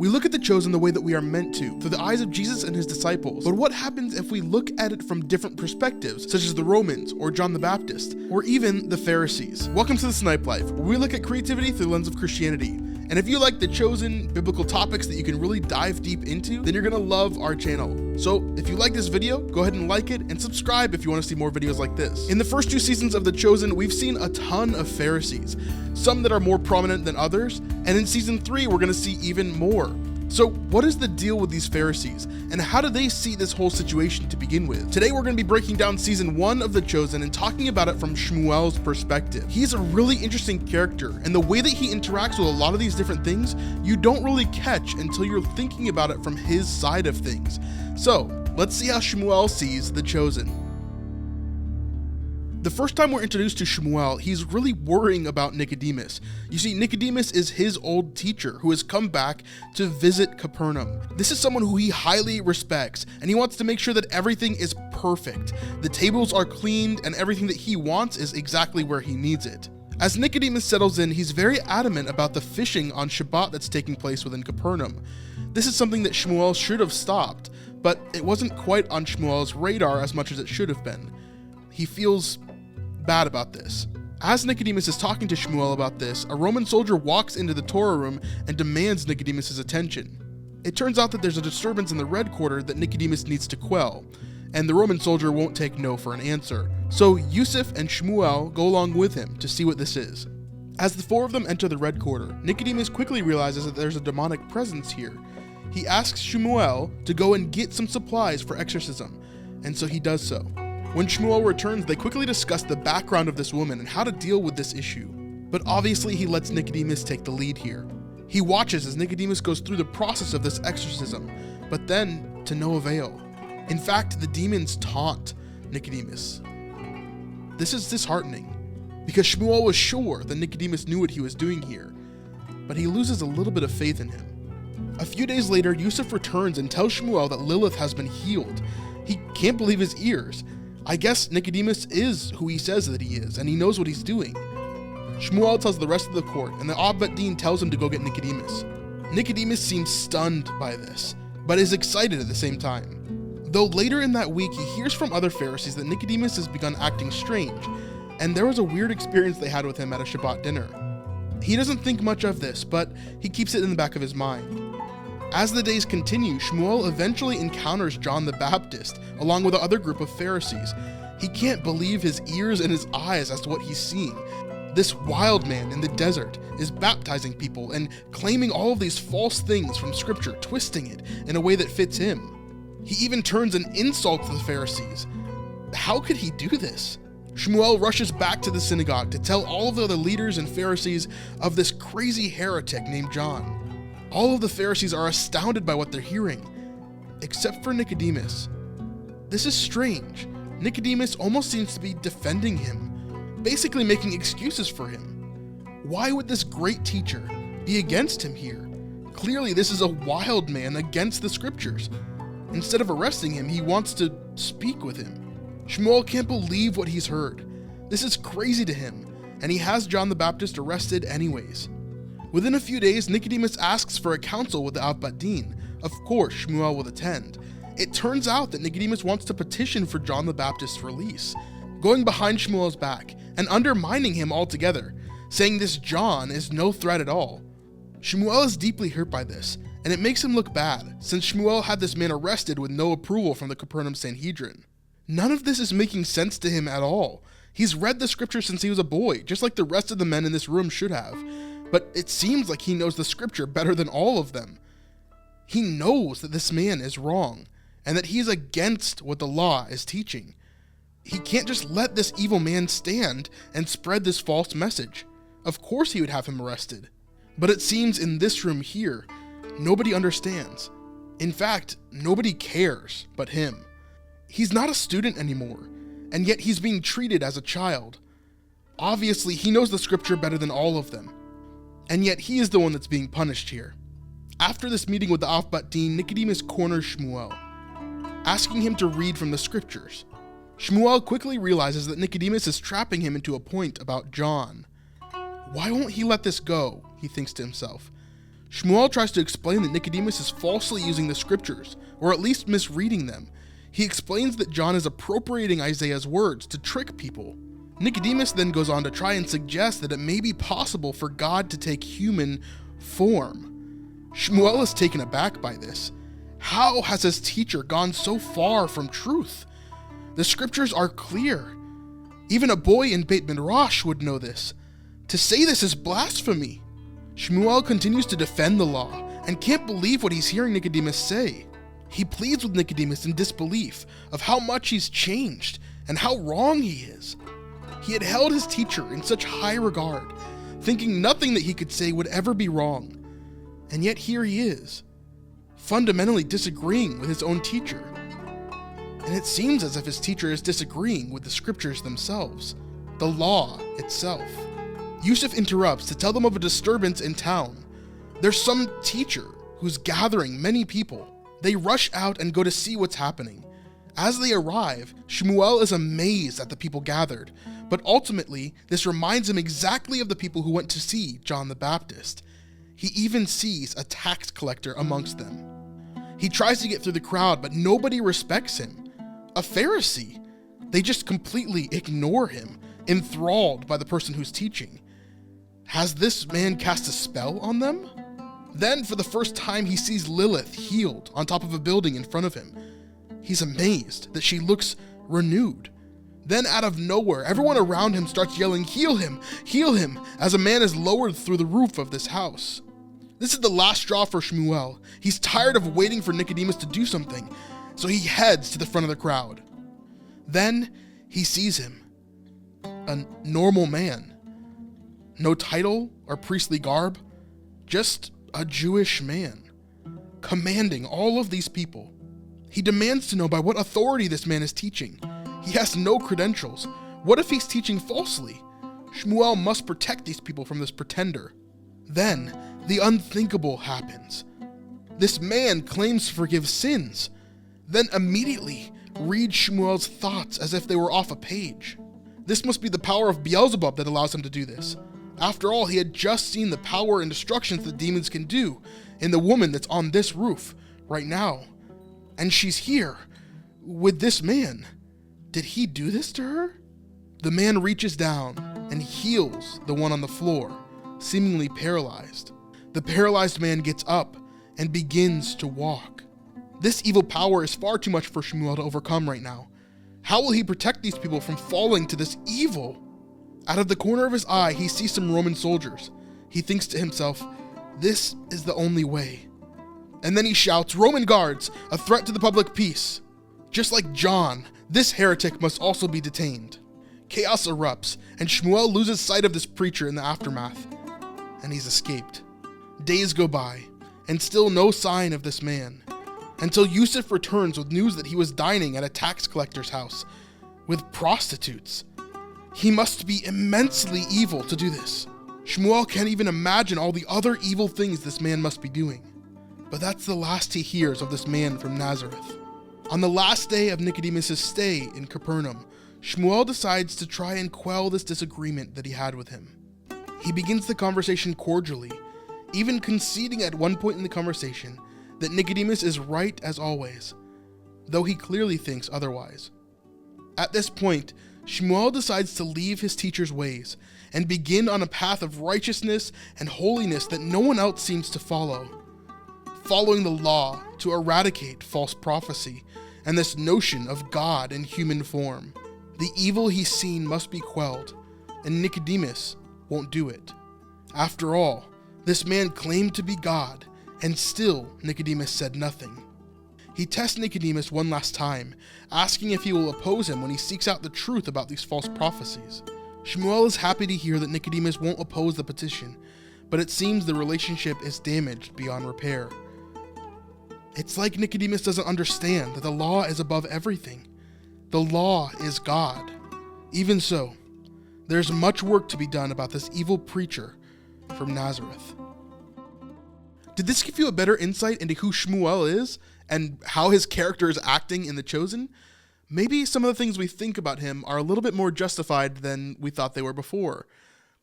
We look at the Chosen the way that we are meant to, through the eyes of Jesus and his disciples. But what happens if we look at it from different perspectives, such as the Romans, or John the Baptist, or even the Pharisees? Welcome to the Snipe Life, where we look at creativity through the lens of Christianity. And if you like the Chosen biblical topics that you can really dive deep into, then you're gonna love our channel. So if you like this video, go ahead and like it and subscribe if you want to see more videos like this. In the first 2 seasons of The Chosen, we've seen a ton of Pharisees, some that are more prominent than others, and in season 3, we're gonna see even more. So what is the deal with these Pharisees, and how do they see this whole situation to begin with? Today we're going to be breaking down season 1 of The Chosen and talking about it from SHMUEL'S perspective. He's a really interesting character, and the way that he interacts with a lot of these different things, you don't really catch until you're thinking about it from his side of things. So let's see how SHMUEL sees The Chosen. The first time we're introduced to SHMUEL, he's really worrying about Nicodemus. You see, Nicodemus is his old teacher who has come back to visit Capernaum. This is someone who he highly respects, and he wants to make sure that everything is perfect. The tables are cleaned, and everything that he wants is exactly where he needs it. As Nicodemus settles in, he's very adamant about the fishing on Shabbat that's taking place within Capernaum. This is something that SHMUEL should have stopped, but it wasn't quite on SHMUEL's radar as much as it should have been. He feels bad about this. As Nicodemus is talking to SHMUEL about this, a Roman soldier walks into the Torah room and demands Nicodemus' attention. It turns out that there's a disturbance in the red quarter that Nicodemus needs to quell, and the Roman soldier won't take no for an answer. So Yusuf and SHMUEL go along with him to see what this is. As the 4 of them enter the red quarter, Nicodemus quickly realizes that there's a demonic presence here. He asks SHMUEL to go and get some supplies for exorcism, and so he does so. When SHMUEL returns, they quickly discuss the background of this woman and how to deal with this issue. But obviously he lets Nicodemus take the lead here. He watches as Nicodemus goes through the process of this exorcism, but then to no avail. In fact, the demons taunt Nicodemus. This is disheartening, because SHMUEL was sure that Nicodemus knew what he was doing here, but he loses a little bit of faith in him. A few days later, Yusuf returns and tells SHMUEL that Lilith has been healed. He can't believe his ears. I guess Nicodemus is who he says that he is, and he knows what he's doing. SHMUEL tells the rest of the court, and the Abbat tells him to go get Nicodemus. Nicodemus seems stunned by this, but is excited at the same time. Though later in that week, he hears from other Pharisees that Nicodemus has begun acting strange, and there was a weird experience they had with him at a Shabbat dinner. He doesn't think much of this, but he keeps it in the back of his mind. As the days continue, SHMUEL eventually encounters John the Baptist, along with the other group of Pharisees. He can't believe his ears and his eyes as to what he's seeing. This wild man in the desert is baptizing people and claiming all of these false things from scripture, twisting it in a way that fits him. He even turns and insults the Pharisees. How could he do this? SHMUEL rushes back to the synagogue to tell all of the other leaders and Pharisees of this crazy heretic named John. All of the Pharisees are astounded by what they're hearing, except for Nicodemus. This is strange. Nicodemus almost seems to be defending him, basically making excuses for him. Why would this great teacher be against him here? Clearly, this is a wild man against the scriptures. Instead of arresting him, he wants to speak with him. SHMUEL can't believe what he's heard. This is crazy to him, and he has John the Baptist arrested anyways. Within a few days, Nicodemus asks for a council with the Abbat. Of course, SHMUEL will attend. It turns out that Nicodemus wants to petition for John the Baptist's release, going behind SHMUEL's back and undermining him altogether, saying this John is no threat at all. SHMUEL is deeply hurt by this, and it makes him look bad, since SHMUEL had this man arrested with no approval from the Capernaum Sanhedrin. None of this is making sense to him at all. He's read the scripture since he was a boy, just like the rest of the men in this room should have. But it seems like he knows the scripture better than all of them. He knows that this man is wrong, and that he's against what the law is teaching. He can't just let this evil man stand and spread this false message. Of course he would have him arrested. But it seems in this room here, nobody understands. In fact, nobody cares but him. He's not a student anymore, and yet he's being treated as a child. Obviously, he knows the scripture better than all of them. And yet he is the one that's being punished here. After this meeting with the Abbat, Nicodemus corners SHMUEL, asking him to read from the scriptures. SHMUEL quickly realizes that Nicodemus is trapping him into a point about John. Why won't he let this go? He thinks to himself. Shmuel tries to explain that Nicodemus is falsely using the scriptures, or at least misreading them. He explains that John is appropriating Isaiah's words to trick people. Nicodemus then goes on to try and suggest that it may be possible for God to take human form. Shmuel is taken aback by this. How has his teacher gone so far from truth? The scriptures are clear. Even a boy in Beit Midrash would know this. To say this is blasphemy. Shmuel continues to defend the law and can't believe what he's hearing Nicodemus say. He pleads with Nicodemus in disbelief of how much he's changed and how wrong he is. He had held his teacher in such high regard, thinking nothing that he could say would ever be wrong. And yet here he is, fundamentally disagreeing with his own teacher. And it seems as if his teacher is disagreeing with the scriptures themselves, the law itself. Yusuf interrupts to tell them of a disturbance in town. There's some teacher who's gathering many people. They rush out and go to see what's happening. As they arrive, Shmuel is amazed at the people gathered, but ultimately, this reminds him exactly of the people who went to see John the Baptist. He even sees a tax collector amongst them. He tries to get through the crowd, but nobody respects him. A Pharisee. They just completely ignore him, enthralled by the person who's teaching. Has this man cast a spell on them? Then, for the first time, he sees Lilith healed on top of a building in front of him. He's amazed that she looks renewed. Then, out of nowhere, everyone around him starts yelling, "Heal him! Heal him!" as a man is lowered through the roof of this house. This is the last straw for Shmuel. He's tired of waiting for Nicodemus to do something, so he heads to the front of the crowd. Then, he sees him. A normal man. No title or priestly garb, just a Jewish man, commanding all of these people. He demands to know by what authority this man is teaching. He has no credentials. What if he's teaching falsely? Shmuel must protect these people from this pretender. Then, the unthinkable happens. This man claims to forgive sins, then immediately reads Shmuel's thoughts as if they were off a page. This must be the power of Beelzebub that allows him to do this. After all, he had just seen the power and destructions that demons can do in the woman that's on this roof right now. And she's here with this man. Did he do this to her? The man reaches down and heals the one on the floor, seemingly paralyzed. The paralyzed man gets up and begins to walk. This evil power is far too much for Shmuel to overcome right now. How will he protect these people from falling to this evil? Out of the corner of his eye, he sees some Roman soldiers. He thinks to himself, this is the only way. And then he shouts, "Roman guards, a threat to the public peace." Just like John, this heretic must also be detained. Chaos erupts, and Shmuel loses sight of this preacher in the aftermath, and he's escaped. Days go by, and still no sign of this man, until Yusuf returns with news that he was dining at a tax collector's house with prostitutes. He must be immensely evil to do this. Shmuel can't even imagine all the other evil things this man must be doing. But that's the last he hears of this man from Nazareth. On the last day of Nicodemus' stay in Capernaum, Shmuel decides to try and quell this disagreement that he had with him. He begins the conversation cordially, even conceding at one point in the conversation that Nicodemus is right as always, though he clearly thinks otherwise. At this point, Shmuel decides to leave his teacher's ways and begin on a path of righteousness and holiness that no one else seems to follow, following the law to eradicate false prophecy and this notion of God in human form. The evil he's seen must be quelled, and Nicodemus won't do it. After all, this man claimed to be God, and still Nicodemus said nothing. He tests Nicodemus one last time, asking if he will oppose him when he seeks out the truth about these false prophecies. Shmuel is happy to hear that Nicodemus won't oppose the petition, but it seems the relationship is damaged beyond repair. It's like Nicodemus doesn't understand that the law is above everything. The law is God. Even so, there's much work to be done about this evil preacher from Nazareth. Did this give you a better insight into who Shmuel is and how his character is acting in The Chosen? Maybe some of the things we think about him are a little bit more justified than we thought they were before.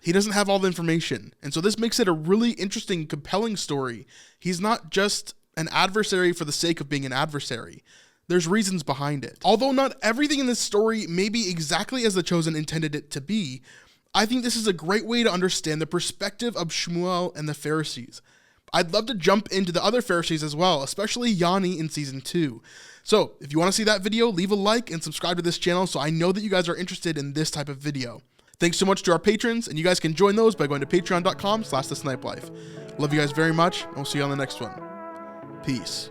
He doesn't have all the information. And so this makes it a really interesting, compelling story. He's not just an adversary for the sake of being an adversary. There's reasons behind it. Although not everything in this story may be exactly as the Chosen intended it to be, I think this is a great way to understand the perspective of Shmuel and the Pharisees. I'd love to jump into the other Pharisees as well, especially Yanni in season 2. So if you want to see that video, leave a like and subscribe to this channel so I know that you guys are interested in this type of video. Thanks so much to our patrons, and you guys can join those by going to patreon.com/thesnipelife. Love you guys very much, and we'll see you on the next one. Peace.